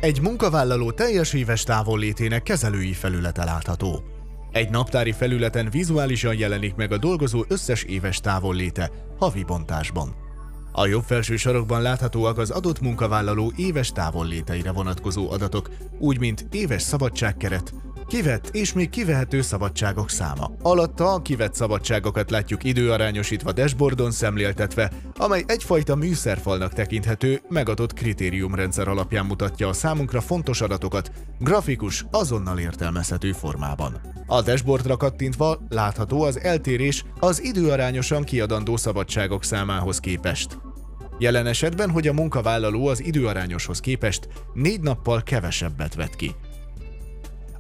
Egy munkavállaló teljes éves távollétének kezelői felülete látható. Egy naptári felületen vizuálisan jelenik meg a dolgozó összes éves távolléte, havi bontásban. A jobb felső sarokban láthatóak az adott munkavállaló éves távolléteire vonatkozó adatok, úgy mint éves szabadságkeret, kivett és még kivehető szabadságok száma. Alatta a kivett szabadságokat látjuk időarányosítva dashboardon szemléltetve, amely egyfajta műszerfalnak tekinthető, megadott kritériumrendszer alapján mutatja a számunkra fontos adatokat, grafikus, azonnal értelmezhető formában. A dashboardra kattintva látható az eltérés az időarányosan kiadandó szabadságok számához képest. Jelen esetben, hogy a munkavállaló az időarányoshoz képest 4 nappal kevesebbet vett ki.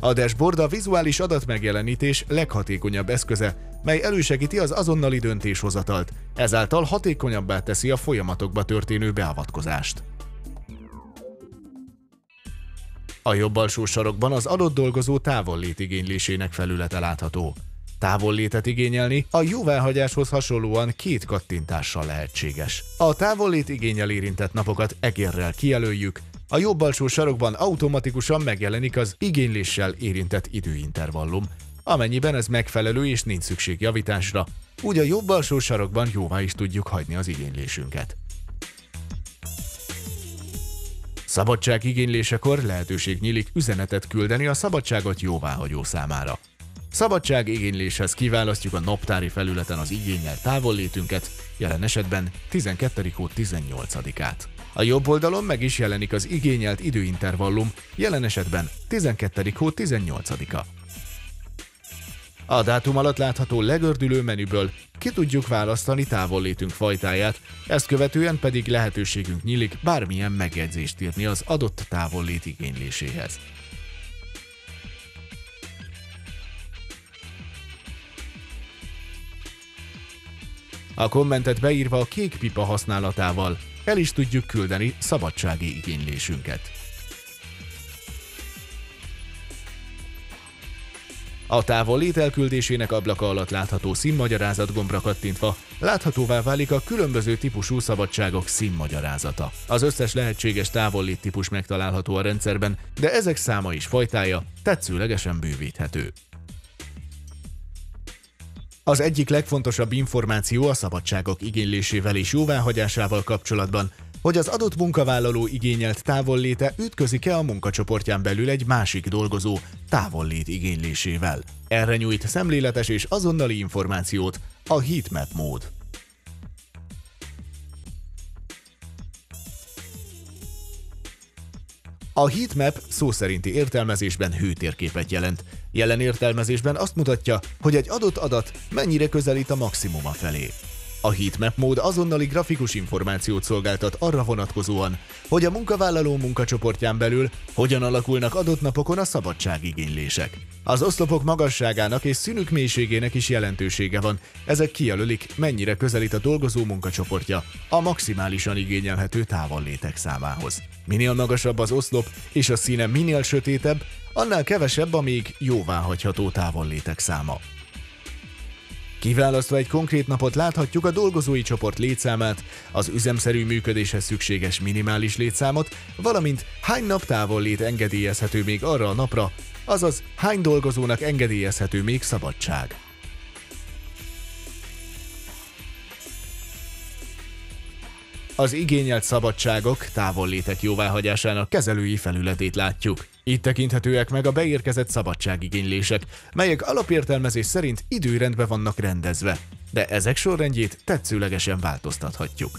A dashboard a vizuális adatmegjelenítés leghatékonyabb eszköze, mely elősegíti az azonnali döntéshozatalt, ezáltal hatékonyabbá teszi a folyamatokba történő beavatkozást. A jobb alsó sarokban az adott dolgozó távollét igénylésének felülete látható. Távollétet igényelni a jóváhagyáshoz hasonlóan 2 kattintással lehetséges. A távollét igénnyel érintett napokat egérrel kijelöljük, a jobb alsó sarokban automatikusan megjelenik az igényléssel érintett időintervallum. Amennyiben ez megfelelő és nincs szükség javításra, úgy a jobb alsó sarokban jóvá is tudjuk hagyni az igénylésünket. Szabadság igénylésekor lehetőség nyílik üzenetet küldeni a szabadságot jóváhagyó számára. Szabadság igényléshez kiválasztjuk a naptári felületen az igényelt távollétünket, jelen esetben 12. hó 18-át. A jobb oldalon meg is jelenik az igényelt időintervallum, jelen esetben 12. hó 18-a. A dátum alatt látható legördülő menüből ki tudjuk választani távollétünk fajtáját, ezt követően pedig lehetőségünk nyílik bármilyen megjegyzést írni az adott távollét igényléséhez. A kommentet beírva a kék pipa használatával el is tudjuk küldeni szabadsági igénylésünket. A távollét elküldésének ablaka alatt látható színmagyarázat gombra kattintva láthatóvá válik a különböző típusú szabadságok színmagyarázata. Az összes lehetséges távollét típus megtalálható a rendszerben, de ezek száma és fajtája tetszőlegesen bővíthető. Az egyik legfontosabb információ a szabadságok igénylésével és jóváhagyásával kapcsolatban, hogy az adott munkavállaló igényelt távolléte ütközik-e a munkacsoportján belül egy másik dolgozó távollét igénylésével. Erre nyújt szemléletes és azonnali információt a heatmap mód. A heatmap szó szerinti értelmezésben hőtérképet jelent. Jelen értelmezésben azt mutatja, hogy egy adott adat mennyire közelít a maximuma felé. A heatmap mód azonnali grafikus információt szolgáltat arra vonatkozóan, hogy a munkavállaló munkacsoportján belül hogyan alakulnak adott napokon a szabadságigénylések. Az oszlopok magasságának és színük mélységének is jelentősége van, ezek kijelölik, mennyire közelít a dolgozó munkacsoportja a maximálisan igényelhető távollétek számához. Minél magasabb az oszlop és a színe minél sötétebb, annál kevesebb a még jóváhagyható távollétek száma. Kiválasztva egy konkrét napot láthatjuk a dolgozói csoport létszámát, az üzemszerű működéshez szükséges minimális létszámot, valamint hány nap távollét engedélyezhető még arra a napra, azaz hány dolgozónak engedélyezhető még szabadság. Az igényelt szabadságok, távollétek jóváhagyásának kezelői felületét látjuk. Itt tekinthetőek meg a beérkezett szabadságigénylések, melyek alapértelmezés szerint időrendben vannak rendezve, de ezek sorrendjét tetszőlegesen változtathatjuk.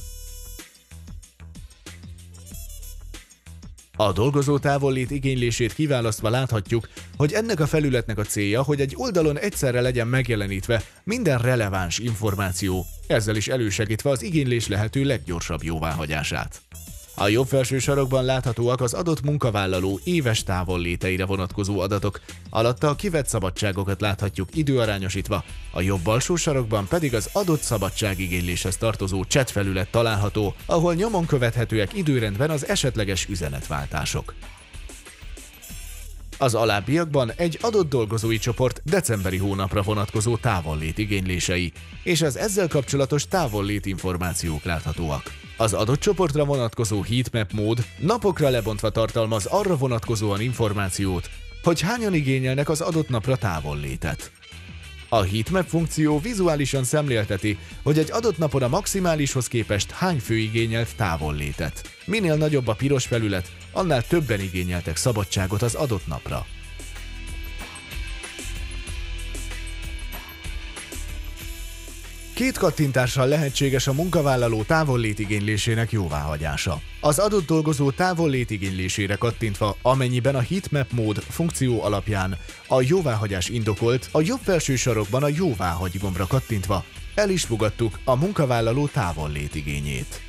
A dolgozó távollét igénylését kiválasztva láthatjuk, hogy ennek a felületnek a célja, hogy egy oldalon egyszerre legyen megjelenítve minden releváns információ, ezzel is elősegítve az igénylés lehető leggyorsabb jóváhagyását. A jobb felső sarokban láthatóak az adott munkavállaló éves távolléteire vonatkozó adatok, alatta a kivett szabadságokat láthatjuk időarányosítva, a jobb alsó sarokban pedig az adott szabadságigényléshez tartozó chat felület található, ahol nyomon követhetőek időrendben az esetleges üzenetváltások. Az alábbiakban egy adott dolgozói csoport decemberi hónapra vonatkozó távollét igénylései és az ezzel kapcsolatos távollét információk láthatóak. Az adott csoportra vonatkozó heatmap mód napokra lebontva tartalmaz arra vonatkozóan információt, hogy hányan igényelnek az adott napra távollétet. A heatmap funkció vizuálisan szemlélteti, hogy egy adott napon a maximálishoz képest hány fő igényelt távollétet. Minél nagyobb a piros felület, annál többen igényeltek szabadságot az adott napra. Két kattintással lehetséges a munkavállaló távollétigénylésének jóváhagyása. Az adott dolgozó távollétigénylésére kattintva, amennyiben a heatmap mód funkció alapján a jóváhagyás indokolt, a jobb felső sarokban a jóváhagy gombra kattintva el is fogadtuk a munkavállaló távollétigényét.